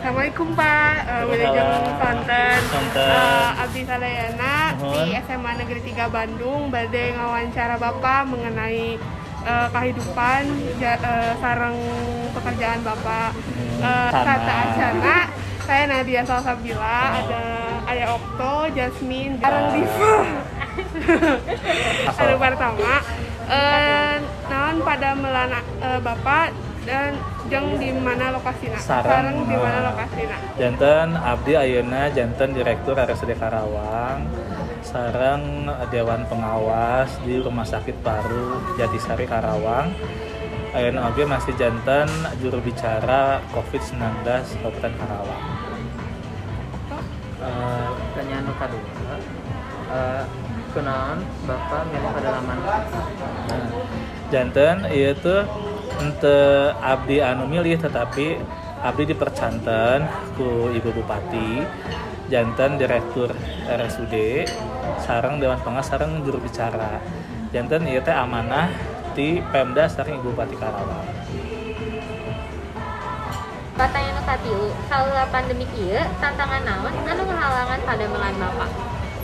Assalamualaikum Pak, Wilujeng Sonten. Sonten. Abdi Sadayana di SMA Negeri 3 Bandung bade ngawancara Bapak mengenai kehidupan sareng pekerjaan Bapak. Kata Acana, saya Nadia Salsabila, ada Ayah Okto, Jasmine, sareng Diva. Anu pertama, naon pada melana Bapak dan jeung di mana lokasina? Sareng di mana lokasina? Janten abdi ayeuna janten direktur RSUD Karawang. Sareng Dewan Pengawas di Rumah Sakit Paru Jatisari Karawang. Ayeuna oge masih janten juru bicara COVID-19 Kabupaten Karawang. Pertanyaan kedua, kenaon Bapak milih pedalaman? Janten ieu teh ente abdi anu milih tetapi abdi dipercanten ku Ibu Bupati, janten direktur RSUD, sareng Dewan Pengawas sareng juru bicara. Janten ieu teh amanah ti Pemda sareng Ibu Bupati Karawang. Pertanyaan katilu, saula pandemi ieu tantangan naon anu ngahalangan pademelan Bapak?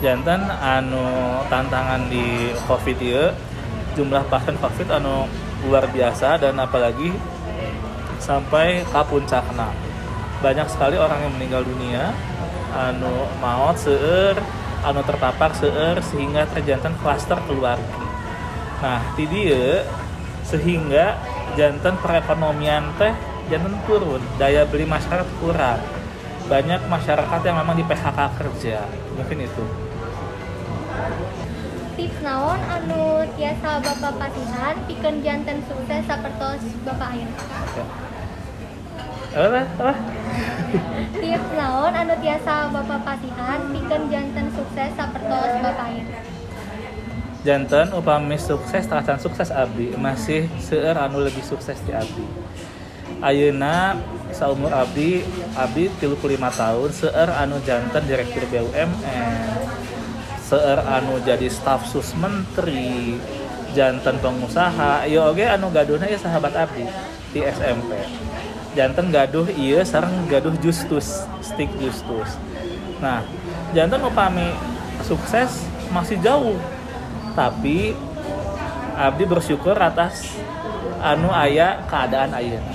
Janten anu tantangan di Covid ieu jumlah pasien Covid anu luar biasa dan apalagi sampai ka puncakna. Banyak sekali orang yang meninggal dunia, anu maot seueur, anu terpapar seueur sehingga terjantan klaster keluarga. Nah, ti dieu sehingga janten perekonomian teh janten turun, daya beli masyarakat kurang. Banyak masyarakat yang memang di PHK kerja. Mungkin itu. Tips naon anu tiasa Bapak pasihan pikeun janten sukses sapertos Bapak ayeuna? Apa? Tips naon anu tiasa Bapak pasihan pikeun janten sukses sapertos Bapak ayeuna? Janten upami sukses taatan sukses abdi masih seueur anu lebih sukses di abdi. Ayeuna saumur abdi 35 tahun seueur anu janten direktur BUMN, seueur anu jadi staf sus menteri, janten pengusaha, ieu oge anu gaduhna ieu sahabat abdi di SMP. Janten gaduh ieu sareng gaduh Justus, stik Justus. Nah, janten upami sukses masih jauh. Tapi abdi bersyukur atas anu aya keadaan ayeuna.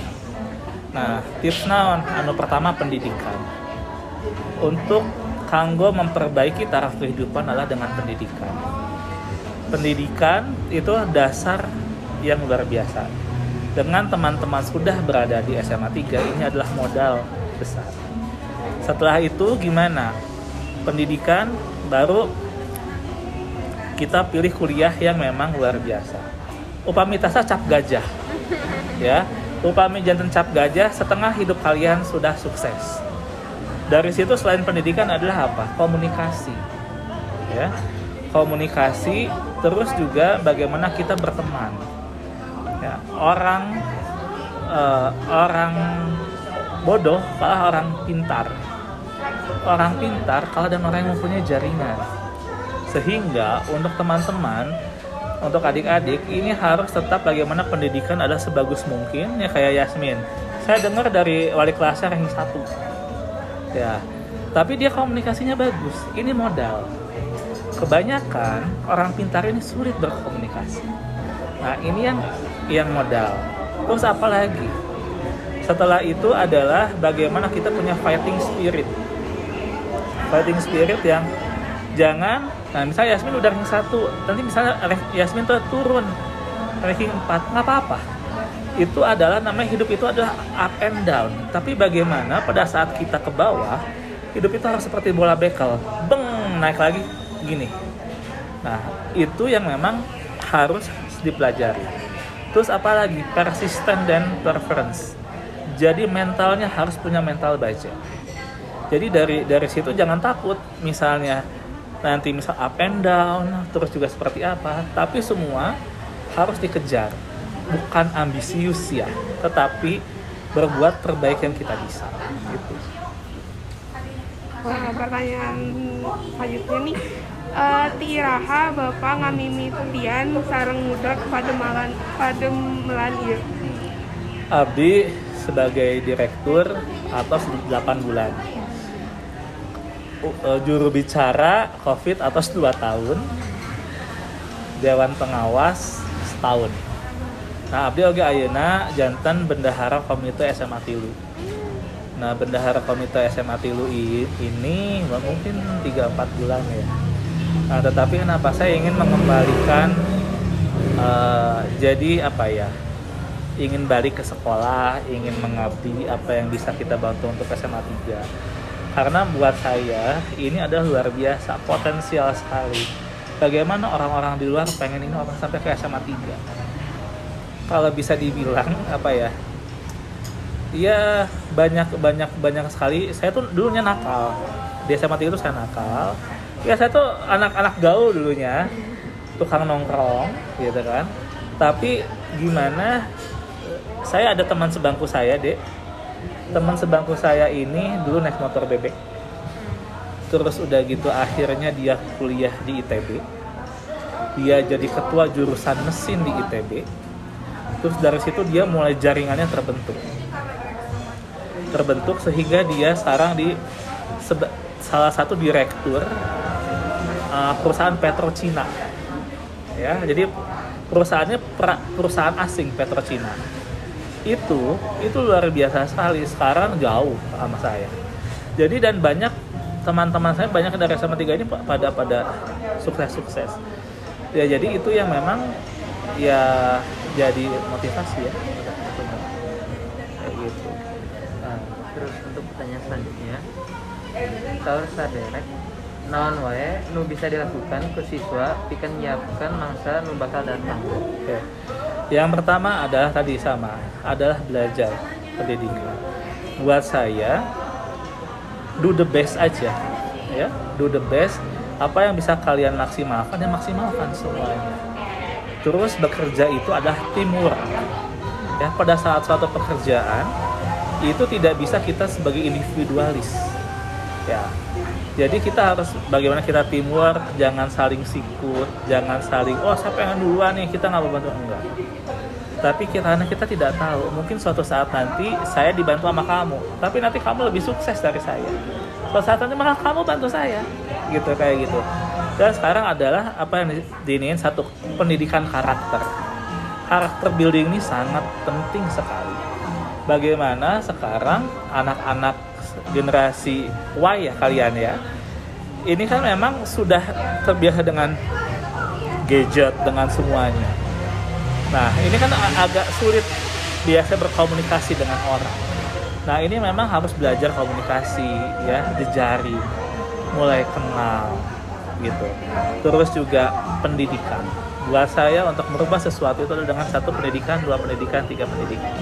Nah, tips naon? Anu pertama pendidikan. Untuk kanggo memperbaiki taraf kehidupan adalah dengan pendidikan. Pendidikan itu dasar yang luar biasa. Dengan teman-teman sudah berada di SMA 3, ini adalah modal besar. Setelah itu gimana? Pendidikan baru kita pilih kuliah yang memang luar biasa. Upami tasa cap gajah. Ya, upami janten cap gajah setengah hidup kalian sudah sukses. Dari situ selain pendidikan adalah apa? Komunikasi. Ya. Komunikasi terus juga bagaimana kita berteman. Ya, orang bodoh kalah orang pintar. Orang pintar kalah dan orang yang mempunyai jaringan. Sehingga untuk teman-teman, untuk adik-adik ini harus tetap bagaimana pendidikan adalah sebagus mungkin ya kayak Yasmin. Saya dengar dari wali kelasnya ranking 1. Ya, tapi dia komunikasinya bagus. Ini modal. Kebanyakan orang pintar ini sulit berkomunikasi. Nah, ini yang modal. Terus apa lagi? Setelah itu adalah bagaimana kita punya fighting spirit. Fighting spirit yang jangan, nah misalnya Yasmin udah ranking 1, nanti misalnya Yasmin tuh turun ranking 4, nggak apa-apa. Itu adalah namanya hidup itu adalah up and down. Tapi bagaimana pada saat kita ke bawah, hidup itu harus seperti bola bekel, beng naik lagi gini. Nah itu yang memang harus dipelajari. Terus apalagi persisten dan perseverance. Jadi mentalnya harus punya mental baja. Jadi dari situ jangan takut misalnya nanti misal up and down, terus juga seperti apa, tapi semua harus dikejar. Bukan ambisius ya, tetapi berbuat terbaik yang kita bisa. Gitu. Wah, pertanyaan selanjutnya nih, tiiraha Bapak ngamimitian sareng mudak pademelan ieu? Abdi sebagai direktur atos 8 bulan. Juru bicara COVID atos 2 tahun. Dewan pengawas setahun. Nah, abdi oge ayeuna janten bendahara komite SMA Tilu. Nah, bendahara komite SMA Tilu ini mungkin 3-4 bulan ya. Nah, tetapi kenapa saya ingin mengembalikan jadi apa ya? Ingin balik ke sekolah, ingin mengabdi apa yang bisa kita bantu untuk SMA 3. Karena buat saya ini adalah luar biasa, potensial sekali. Bagaimana orang-orang di luar pengen ini orang sampai ke SMA 3. Kalau bisa dibilang apa ya? Ya banyak sekali. Saya tuh dulunya nakal. Di SMA 3 itu saya nakal. Ya saya tuh anak-anak gaul dulunya. Tukang nongkrong gitu kan. Tapi gimana saya ada teman sebangku saya, Dek. Teman sebangku saya ini dulu naik motor bebek. Terus udah gitu akhirnya dia kuliah di ITB. Dia jadi ketua jurusan mesin di ITB. Terus dari situ dia mulai jaringannya terbentuk sehingga dia sekarang di salah satu direktur perusahaan PetroCina. Ya, jadi perusahaannya perusahaan asing PetroCina. Itu luar biasa sekali. Sekarang jauh sama saya. Jadi dan banyak teman-teman saya banyak dari SMA 3 ini pada sukses. Ya jadi itu yang memang ya jadi motivasi ya. Kayak gitu. Nah, terus untuk pertanyaan selanjutnya, saur saderek naon wae nu bisa dilakukan ke siswa pikeun nyiapkeun mangsa nu bakal datang. Oke. Yang pertama adalah adalah belajar pendidikan. Buat saya do the best aja ya, do the best. Apa yang bisa kalian maksimalkan ya maksimalkan semuanya. Terus bekerja itu adalah teamwork ya. Pada saat suatu pekerjaan itu tidak bisa kita sebagai individualis ya. Jadi kita harus bagaimana kita teamwork, jangan saling sikut, jangan saling siapa yang duluan nih, kita nggak mau bantu, enggak. Tapi karena kita tidak tahu, mungkin suatu saat nanti saya dibantu sama kamu, tapi nanti kamu lebih sukses dari saya. Suatu saat nanti malah kamu bantu saya, gitu kayak gitu. Dan sekarang adalah apa yang diiniin satu pendidikan karakter. Karakter building ini sangat penting sekali. Bagaimana sekarang anak-anak generasi Y ya kalian ya, ini kan memang sudah terbiasa dengan gadget, dengan semuanya. Nah ini kan agak sulit biasa berkomunikasi dengan orang. Nah ini memang harus belajar komunikasi ya, jejaring, mulai kenal gitu. Terus juga pendidikan. Buat saya untuk merubah sesuatu itu adalah dengan 1 pendidikan, 2 pendidikan, 3 pendidikan.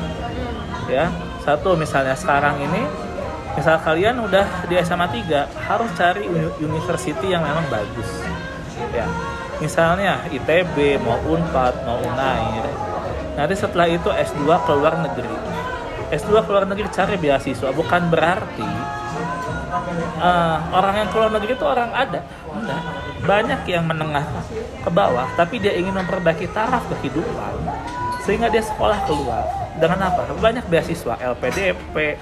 Ya, 1 misalnya sekarang ini, misal kalian udah di SMA 3, harus cari university yang memang bagus. Ya. Misalnya ITB, mau Unpad, mau Unair. Nanti setelah itu S2 ke luar negeri. S2 ke luar negeri cari beasiswa, bukan berarti orang yang ke luar negeri itu orang ada. Enggak. Banyak yang menengah ke bawah, tapi dia ingin memperbaiki taraf kehidupan sehingga dia sekolah keluar. Dengan apa? Banyak beasiswa, LPDP,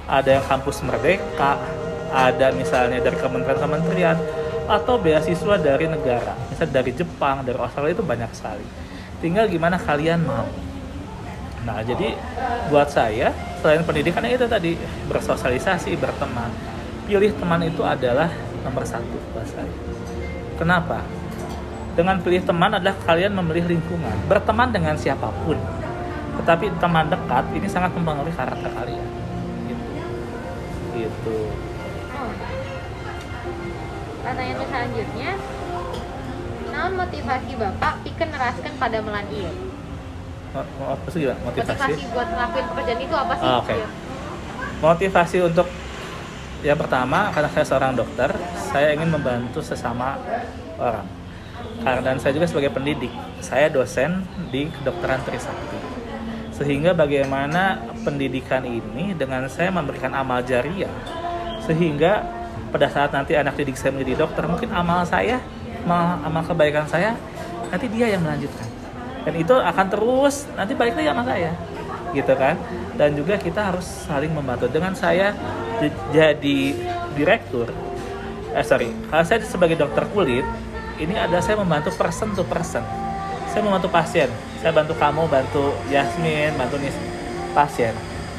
ada yang kampus Merdeka, ada misalnya dari kementerian-kementerian, atau beasiswa dari negara, misalnya dari Jepang, dari Australia, itu banyak sekali. Tinggal gimana kalian mau. Nah, jadi buat saya, selain pendidikan itu tadi, bersosialisasi, berteman. Pilih teman itu adalah nomor 1 buat saya. Kenapa? Dengan pilih teman adalah kalian memilih lingkungan. Berteman dengan siapapun. Tetapi teman dekat ini sangat mempengaruhi karakter kalian. Gitu. Pertanyaan selanjutnya, naon motivasi Bapak pikeun neraskeun pada melan ieu? Apa sih motivasi buat ngelakuin pekerjaan itu apa sih? Oke. Motivasi untuk yang pertama, karena saya seorang dokter, saya ingin membantu sesama orang. Dan saya juga sebagai pendidik, saya dosen di kedokteran Trisakti. Sehingga bagaimana pendidikan ini dengan saya memberikan amal jariah, sehingga pada saat nanti anak didik saya menjadi dokter, mungkin amal saya, amal kebaikan saya, nanti dia yang melanjutkan. Dan itu akan terus nanti balik lagi sama saya, gitu kan. dan juga kita harus saling membantu. Dengan saya jadi direktur, kalau saya sebagai dokter kulit, ini ada saya membantu person to person. Saya membantu pasien, saya bantu kamu, bantu Yasmin, bantu pasien.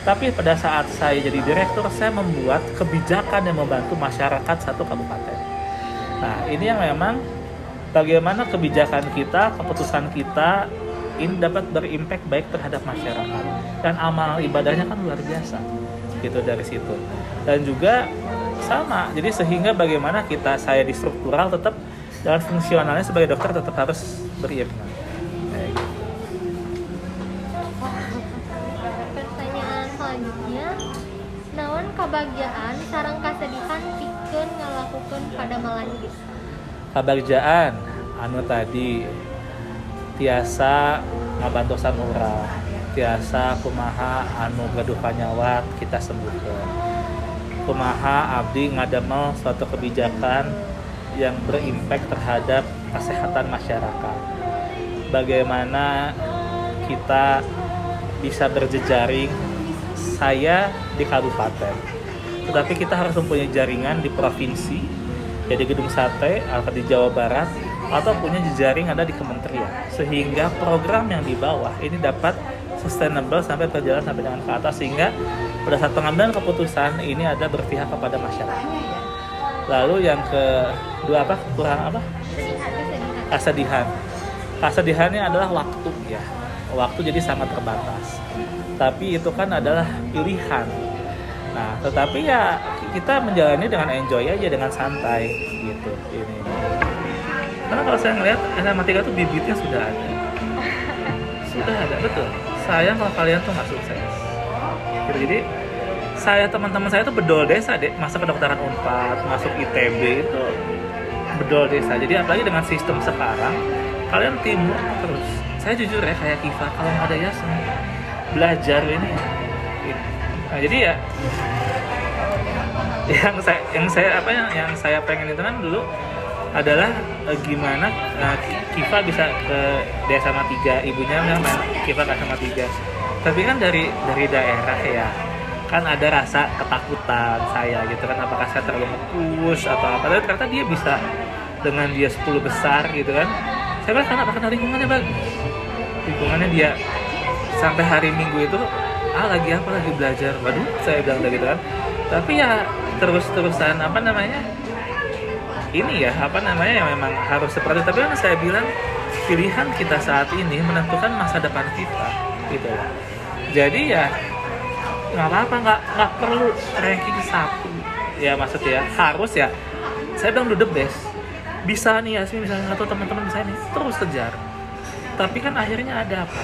Tapi pada saat saya jadi direktur, saya membuat kebijakan yang membantu masyarakat satu kabupaten. Nah, ini yang memang bagaimana kebijakan kita, keputusan kita ini dapat berimpact baik terhadap masyarakat. Dan amal ibadahnya kan luar biasa gitu dari situ. Dan juga sama, jadi sehingga bagaimana saya di struktural tetap dan fungsionalnya sebagai dokter tetap harus beriman. Pertanyaan selanjutnya, naon kebahagiaan sareng kasedihan pikeun ngalakukeun pada malan ieu? Kebahagiaan anu tadi tiasa ngabantosan urang, tiasa kumaha anu gaduh panyawat kita sembuhkeun, kumaha abdi ngadamel suatu kebijakan yang berimpact terhadap kesehatan masyarakat. Bagaimana kita bisa berjejaring, saya di kabupaten, tetapi kita harus mempunyai jaringan di provinsi, ya di Gedung Sate atau di Jawa Barat, atau punya jejaring ada di kementerian, sehingga program yang di bawah ini dapat sustainable sampai berjalan sampai dengan ke atas, sehingga pada saat pengambilan keputusan ini ada berpihak kepada masyarakat. Lalu yang kedua kurang kesedihan. Kesedihannya adalah waktu ya. Waktu jadi sangat terbatas. Tapi itu kan adalah pilihan. Nah, tetapi ya kita menjalani dengan enjoy aja, dengan santai gitu ini. Karena kalau saya ngelihat SMA 3 tuh bibitnya sudah ada. Sudah ada, betul. Sayang kalau kalian tuh nggak sukses. Jadi teman-teman saya tuh bedol desa deh, masuk kedokteran Unpad, masuk ITB itu bedol desa. Jadi apalagi dengan sistem sekarang, kalian timur terus. Saya jujur ya kayak Kiva, kalau nggak ada Yasmin belajar ini. Nah, jadi ya yang saya pengen itu kan dulu adalah gimana Kiva bisa ke SMA 3, ibunya memang Kiva ke SMA 3. Tapi kan dari daerah ya, kan ada rasa ketakutan saya gitu kan, apakah saya terlalu nge-push atau apa. Tapi ternyata dia bisa dengan dia 10 besar gitu kan. Saya bilang karena lingkungannya bagus, lingkungannya dia sampai hari Minggu itu lagi belajar. Waduh, saya bilang gitu kan. Tapi ya terus-terusan yang memang harus seperti itu. Tapi kan saya bilang pilihan kita saat ini menentukan masa depan kita gitu ya. Jadi ya nggak apa-apa, nggak perlu ranking 1 ya, maksudnya harus ya, saya bilang do the best. Bisa nih Yasmin misalnya, atau teman-teman bisa nih terus kejar, tapi kan akhirnya ada apa,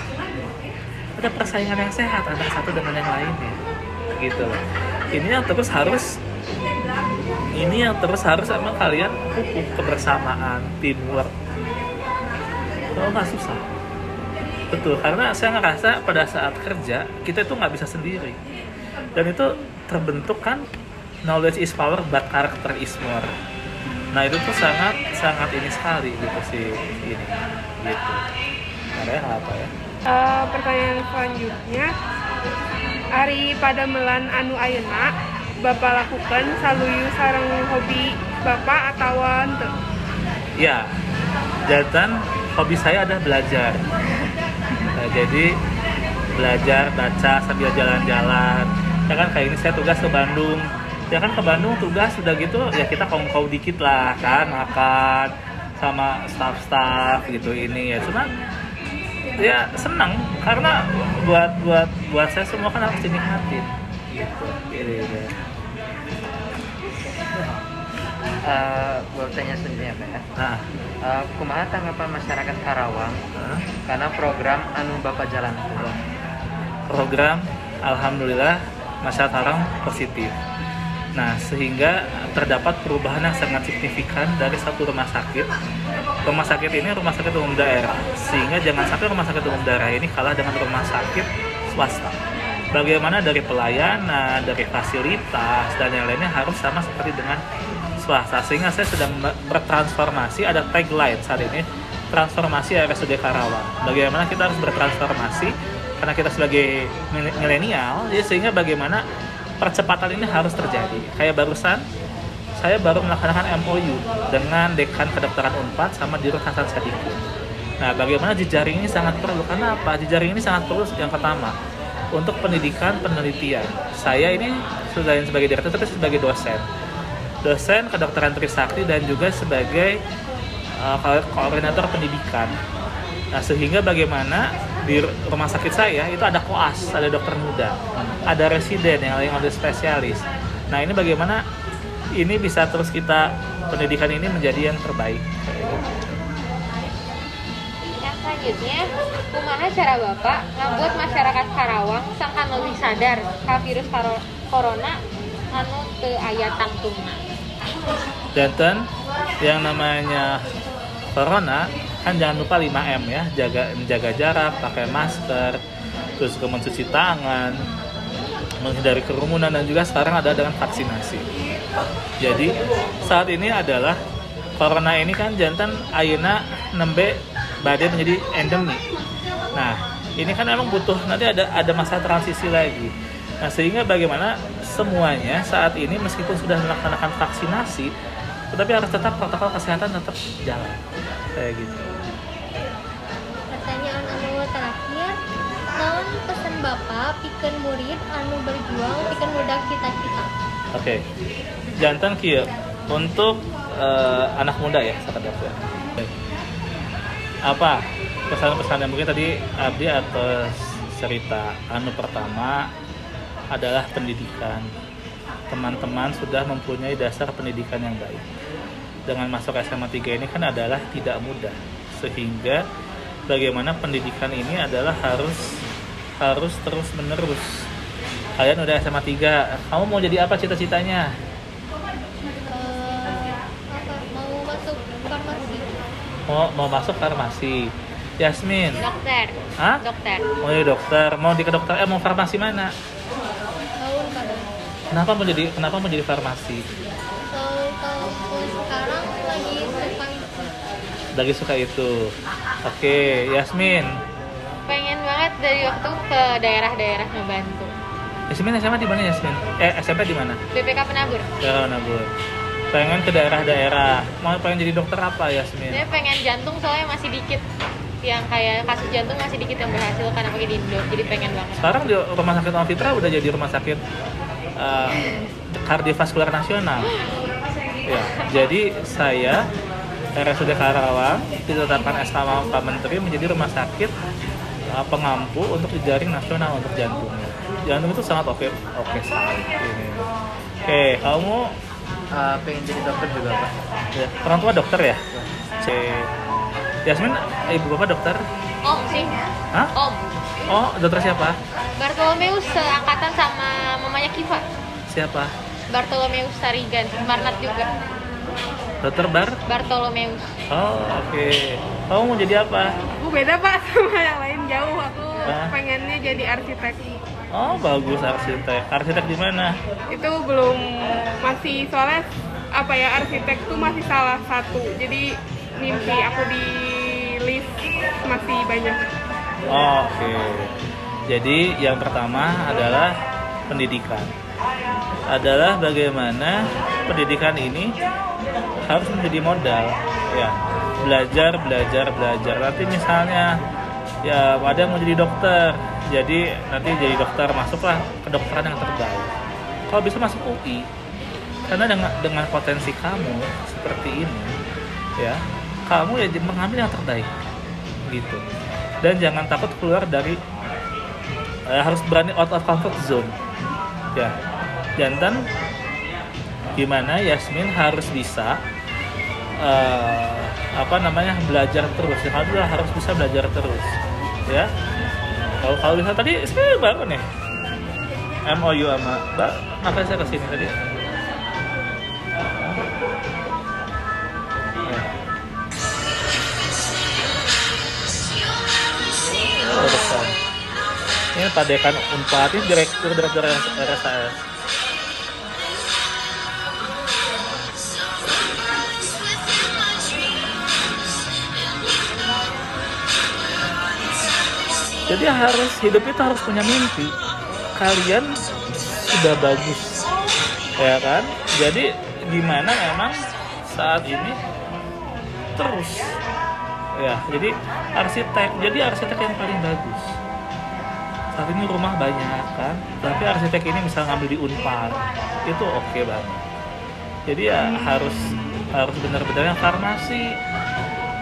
ada persaingan yang sehat antara satu dengan yang lainnya gitu loh. Ini yang terus harus sama kalian pupuk kebersamaan, teamwork. Kalau nggak susah. Betul, karena saya ngerasa pada saat kerja kita itu nggak bisa sendiri, dan itu terbentuk kan knowledge is power but character is more. Nah itu tuh sangat ini sekali gitu sih ini gitu. Ada apa ya? Pertanyaan selanjutnya, Ari padamelan anu ayeuna Bapak lakukan saluyu sareng hobi Bapak atau henteu? Ya, jantan hobi saya adalah belajar. Nah, jadi belajar, baca sambil jalan-jalan. Ya kan kayak ini saya tugas ke Bandung. Ya kan ke Bandung tugas sudah gitu ya kita kongkow dikit lah kan, makan sama staff gitu ini ya. Cuma ya senang karena buat saya semua kan harus dinikmatin gitu. Buat tanya selanjutnya Pak ya. Nah, Kumaha tanggapan masyarakat Karawang karena program anu Bapak jalankan? program alhamdulillah masyarakat Karawang positif. Nah, sehingga terdapat perubahan yang sangat signifikan dari satu rumah sakit. Rumah sakit ini rumah sakit umum daerah, sehingga jangan sampai rumah sakit umum daerah ini kalah dengan rumah sakit swasta. Bagaimana dari pelayanan, dari fasilitas, dan yang lainnya harus sama seperti dengan swasta. Sehingga saya sedang bertransformasi, ada tagline saat ini, transformasi RSUD Karawang. Bagaimana kita harus bertransformasi karena kita sebagai milenial, jadi sehingga bagaimana percepatan ini harus terjadi. Kayak barusan saya baru melaksanakan MOU dengan Dekan Kedokteran Unpad sama Dirut Hasan Sadikin. Nah, bagaimana jejaring ini sangat perlu? Karena apa? Jejaring ini sangat perlu yang pertama untuk pendidikan penelitian. Saya ini selain sebagai direktur tapi sebagai dosen kedokteran Trisakti dan juga sebagai koordinator pendidikan. Nah, sehingga bagaimana di rumah sakit saya itu ada koas, ada dokter muda, ada residen yang ada spesialis. Nah, ini bagaimana ini bisa terus kita pendidikan ini menjadi yang terbaik. Yang selanjutnya, kumaha cara Bapak ngabuat masyarakat Karawang sangkan lebih sadar ka virus corona anu teu aya tangtungna. Janten yang namanya corona kan jangan lupa 5M ya, menjaga jarak, pakai masker, terus mencuci tangan, menghindari kerumunan, dan juga sekarang ada dengan vaksinasi. Jadi saat ini adalah corona ini kan jantan ayeuna nembe badai menjadi endemi. Nah, ini kan memang butuh nanti ada masa transisi lagi. Nah, sehingga bagaimana semuanya saat ini meskipun sudah melaksanakan vaksinasi, tetapi harus tetap protokol kesehatan tetap jalan. Kayak gitu. Pertanyaan anu terakhir, naon pesan Bapak pikeun murid anu berjuang pikeun budak cita-cita? Oke. Jantan kieu untuk anak muda ya, sahabat ya. Apa pesan-pesan yang mungkin tadi Abdi atas cerita anu pertama adalah pendidikan. Teman-teman sudah mempunyai dasar pendidikan yang baik. Dengan masuk SMA 3 ini kan adalah tidak mudah. Sehingga bagaimana pendidikan ini adalah harus terus menerus. Kalian udah SMA 3, kamu mau jadi apa cita-citanya? Mau masuk farmasi. Mau masuk farmasi. Yasmin. Dokter. Hah? Dokter. Mau jadi dokter, mau di kedokteran, mau farmasi mana? Tahun kadang. Kenapa mau jadi farmasi? Kalau sekarang lagi suka itu. Oke, Yasmin. Pengen banget dari waktu ke daerah-daerah ngebantu. Yasmin SMA di mana Yasmin? SMP di mana? BPK Penabur. Ya, Nabur. Pengen ke daerah-daerah. Pengen jadi dokter apa Yasmin? Saya pengen jantung soalnya masih dikit. Yang kayak kasus jantung masih dikit yang berhasil karena pakai di Indo. Jadi pengen banget. Sekarang di Rumah Sakit Alfitra udah jadi rumah sakit kardiovaskular nasional. Ya, jadi saya RSUD Karawang ditetapkan SK Pak Menteri menjadi rumah sakit pengampu untuk jejaring nasional untuk jantungnya. Jantung itu sangat oke sekali. Oke, kamu Pengen jadi dokter juga, Pak. ya, orang tua dokter ya? Yasmin, ibu bapak dokter? Om sih. Hah? Om. Oh, dokter siapa? Bartolomeus seangkatan sama mamanya Kiva. Siapa? Bartolomeus Sarigan, Marnat juga. Dokter Bartolomeus. Oh, oke. Kamu mau jadi apa? Aku beda Pak sama yang lain jauh. Aku Hah? pengennya jadi arsitek. Oh, bagus arsitek. Arsitek di mana? Itu belum masih soalnya apa ya arsitek tuh masih salah satu. Jadi mimpi aku di list masih banyak. Oh, oke. Jadi yang pertama adalah pendidikan. Adalah bagaimana pendidikan ini harus menjadi modal, ya. Belajar. Nanti misalnya ya ada yang mau jadi dokter, jadi nanti jadi dokter masuklah kedokteran yang terbaik. Kalau bisa masuk UI, karena dengan potensi kamu seperti ini, ya kamu ya mengambil yang terbaik, gitu. Dan jangan takut keluar dari harus berani out of comfort zone, ya. Jantan gimana Yasmin harus bisa belajar terus. Ya, kamu harus bisa belajar terus, ya. Kalau bisa tadi saya baru nih MOU sama Mbak, makanya saya kesini tadi. Ini Pak Dekan Unpad, ini direktur RSAS. Jadi hidup itu harus punya mimpi. Kalian sudah bagus, ya kan? Jadi gimana memang saat ini terus, ya. Jadi arsitek yang paling bagus. Saat ini rumah banyak kan, tapi arsitek ini bisa ngambil di Unpar, itu oke banget. Jadi ya harus benar-benar yang farmasi.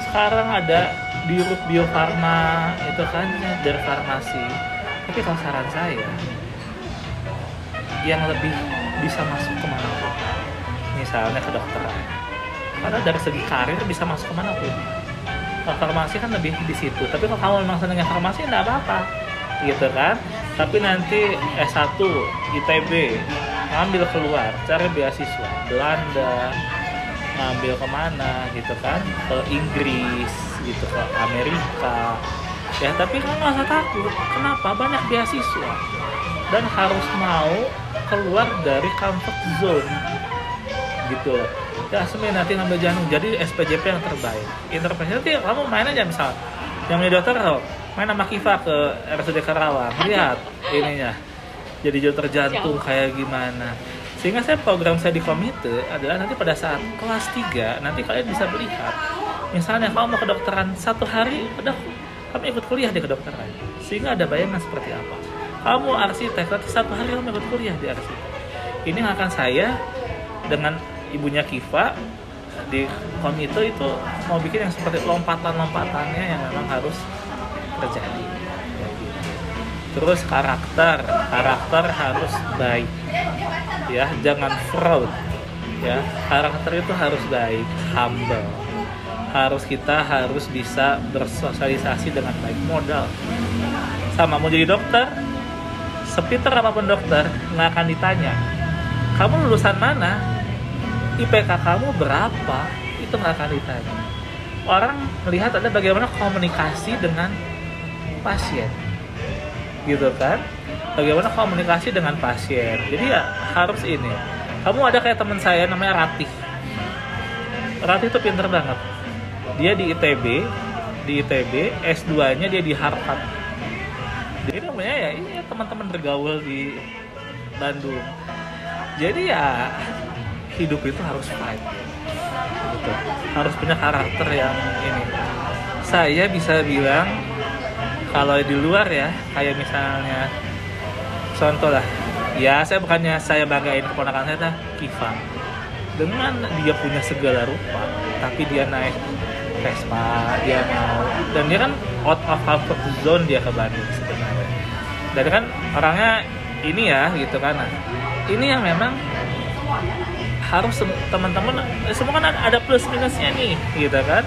Sekarang ada di Bio Farma itu kan dari farmasi. Tapi kalau saran saya, yang lebih bisa masuk kemana pun, misalnya ke dokteran, karena dari segi karir bisa masuk kemana pun. Kalau farmasi kan lebih di situ. Tapi kalau kamu memang senangnya farmasi, nggak apa-apa, gitu kan. Tapi nanti S1 ITB ngambil keluar, cari beasiswa Belanda, ngambil kemana gitu kan, ke Inggris gitu, ke Amerika ya. Tapi kan nggak usah takut. Kenapa? Banyak beasiswa dan harus mau keluar dari comfort zone gitu ya. Sebenarnya nanti ngambil jantung jadi SPJP yang terbaik. Intervensi nanti kamu main aja, misal yang menjadi dokter main sama Kiva ke RSUD Karawang, lihat ininya jadi dokter jantung kayak gimana. Sehingga program saya di komite adalah nanti pada saat kelas 3 nanti kalian bisa melihat, misalnya kamu mau kedokteran 1 hari, udah kamu ikut kuliah di kedokteran, sehingga ada bayangan seperti apa. Kamu arsitek, nanti 1 hari kamu ikut kuliah di arsitek. Ini yang akan saya dengan ibunya Kiva di komite itu mau bikin yang seperti lompatan-lompatannya yang memang harus terjadi. Terus karakter harus baik, ya, jangan fraud, ya. Karakter itu harus baik, humble. Kita harus bisa bersosialisasi dengan baik. Modal. Sama mau jadi dokter, sepinter apapun dokter, nggak akan ditanya kamu lulusan mana, IPK kamu berapa, itu nggak akan ditanya. Orang melihat ada bagaimana komunikasi dengan pasien, gitu kan, bagaimana komunikasi dengan pasien. Jadi ya harus ini. Kamu ada kayak teman saya namanya Ratih itu pinter banget. Dia di ITB, S2-nya dia di Harvard. Dia namanya ya ini teman-teman bergaul di Bandung. Jadi ya hidup itu harus fight, gitu. Harus punya karakter yang ini. Saya bisa bilang kalau di luar ya, kayak misalnya contoh lah, ya saya banggain keponakan saya Kiva. Dengan dia punya segala rupa, tapi dia naik Vespa, dia mau, dan dia kan out of comfort zone dia ke Bandung sebenarnya. Dan kan orangnya ini ya gitu kan. Nah, ini yang memang harus teman-teman semua kan ada plus minusnya nih, gitu kan.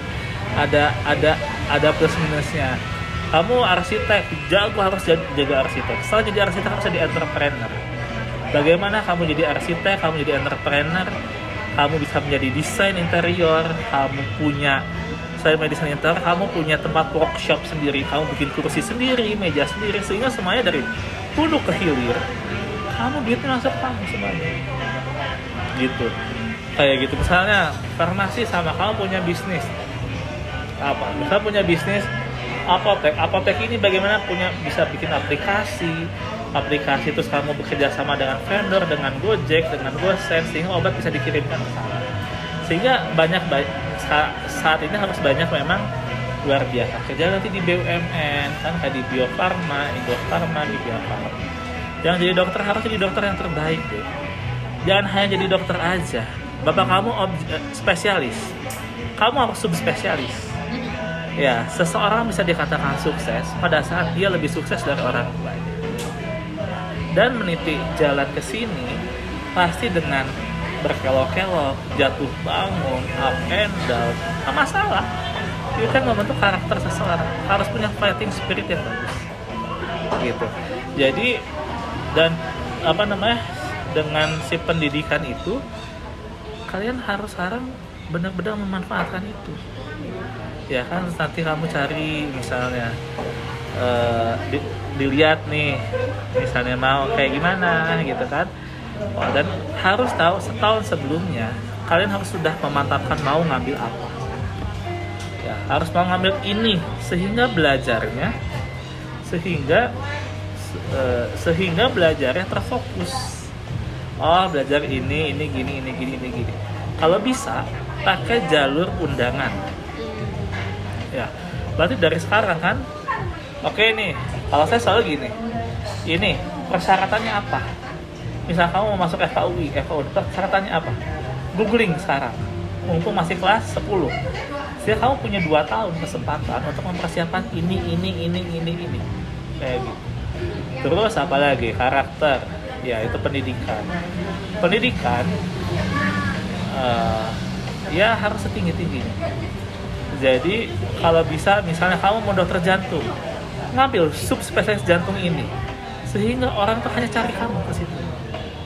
Ada plus minusnya. Kamu arsitek, jago harus jaga arsitek. Setelah jadi arsitek harus jadi entrepreneur. Bagaimana kamu jadi arsitek, kamu jadi entrepreneur, kamu bisa menjadi desain interior, kamu punya desain interior, kamu punya tempat workshop sendiri, kamu bikin kursi sendiri, meja sendiri, sehingga semuanya dari hulu ke hilir, kamu duitnya masuk kamu semuanya. Gitu. Kayak gitu. Misalnya farmasi sama kamu punya bisnis. Apa? Misalnya punya bisnis apotek ini bagaimana bisa bikin aplikasi terus kamu bekerja sama dengan vendor, dengan Gojek, dengan GoSend, sehingga obat bisa dikirimkan ke sana. Sehingga saat ini harus banyak memang luar biasa kerja nanti di BUMN kan, kayak di Bio Farma, di Farma, di Bio Farma. Yang jadi dokter harus jadi dokter yang terbaik deh. Jangan hanya jadi dokter aja. Bapak kamu spesialis, kamu harus subspesialis. Ya, seseorang bisa dikatakan sukses pada saat dia lebih sukses dari orang lain. Dan meniti jalan ke sini pasti dengan berkelok-kelok, jatuh bangun, up and down, nggak masalah. Itu kan membentuk karakter seseorang. Harus punya fighting spirit yang bagus. Gitu. Jadi dengan si pendidikan itu kalian harus sekarang benar-benar memanfaatkan itu. Ya kan, nanti kamu cari misalnya dilihat nih misalnya mau kayak gimana gitu kan. Dan harus tahu setahun sebelumnya kalian harus sudah memantapkan mau ngambil apa. Ya, harus mau ngambil ini sehingga belajarnya sehingga belajarnya terfokus. Oh, belajar ini gini. Kalau bisa pakai jalur undangan. Ya, berarti dari sekarang kan. Oke nih, kalau saya selalu gini. Ini persyaratannya apa? Misal kamu mau masuk FKUI, persyaratannya apa? Googling sekarang. Mumpung masih kelas 10. Sehingga kamu punya 2 tahun kesempatan untuk mempersiapkan ini. Kayak gitu. Terus apa lagi? Karakter. Ya, itu pendidikan. Ya harus setinggi-tingginya. Jadi kalau bisa misalnya kamu mau dokter jantung, ngambil subspesialis jantung ini, sehingga orang tuh hanya cari kamu ke situ.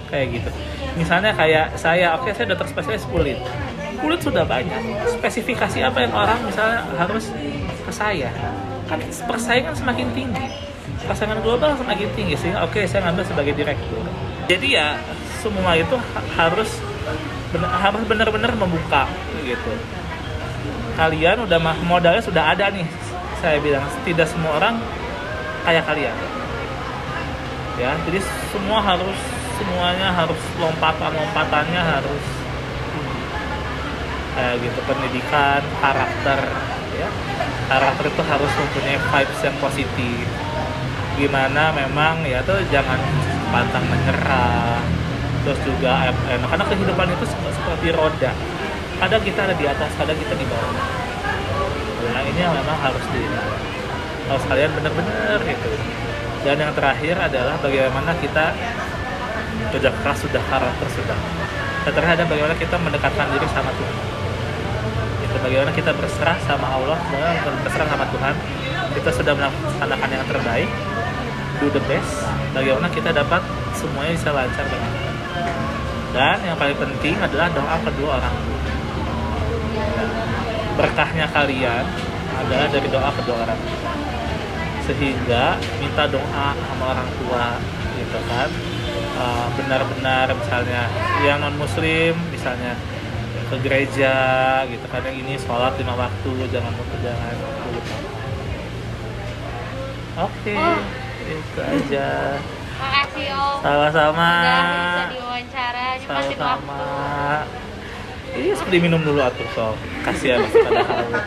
Kayak gitu. Misalnya kayak saya, saya dokter spesialis kulit sudah banyak. Spesifikasi apa yang orang misalnya harus ke saya? Kan persaingan semakin tinggi, persaingan global semakin tinggi, sehingga saya ngambil sebagai direktur. Jadi ya semua itu harus benar-benar membuka gitu. Kalian udah modalnya sudah ada nih. Saya bilang tidak semua orang kayak kalian. Ya, jadi semuanya harus lompatannya harus kayak gitu. Pendidikan, karakter, ya. Karakter itu harus mempunyai vibes yang positif. Gimana memang ya tuh jangan pantang menyerah. Terus juga karena kehidupan itu seperti roda. Kadang kita ada di atas, kadang kita di bawah. Nah, ini yang memang harus kalian benar-benar gitu. Dan yang terakhir adalah bagaimana kita kerja keras sudah, karakter sudah. Yang terakhir adalah bagaimana kita mendekatkan diri sama Tuhan. Itu bagaimana kita berserah sama Allah, berserah sama Tuhan. Kita sudah melaksanakan yang terbaik, do the best. Bagaimana kita dapat semuanya bisa lancar dengan Tuhan. Dan yang paling penting adalah doa kedua orang tua. Berkahnya kalian adalah dari doa kedua orang tua. Sehingga minta doa sama orang tua gitu kan. Benar-benar misalnya yang non muslim misalnya ke gereja gitu kan, yang ini sholat 5 waktu, jangan lupa. Oke, itu aja. Makasih Om. Sama-sama. Udah bisa diwawancara. Nyempatin waktu. Iya, seperti minum dulu atuh, so. Kasihan kepada kamu.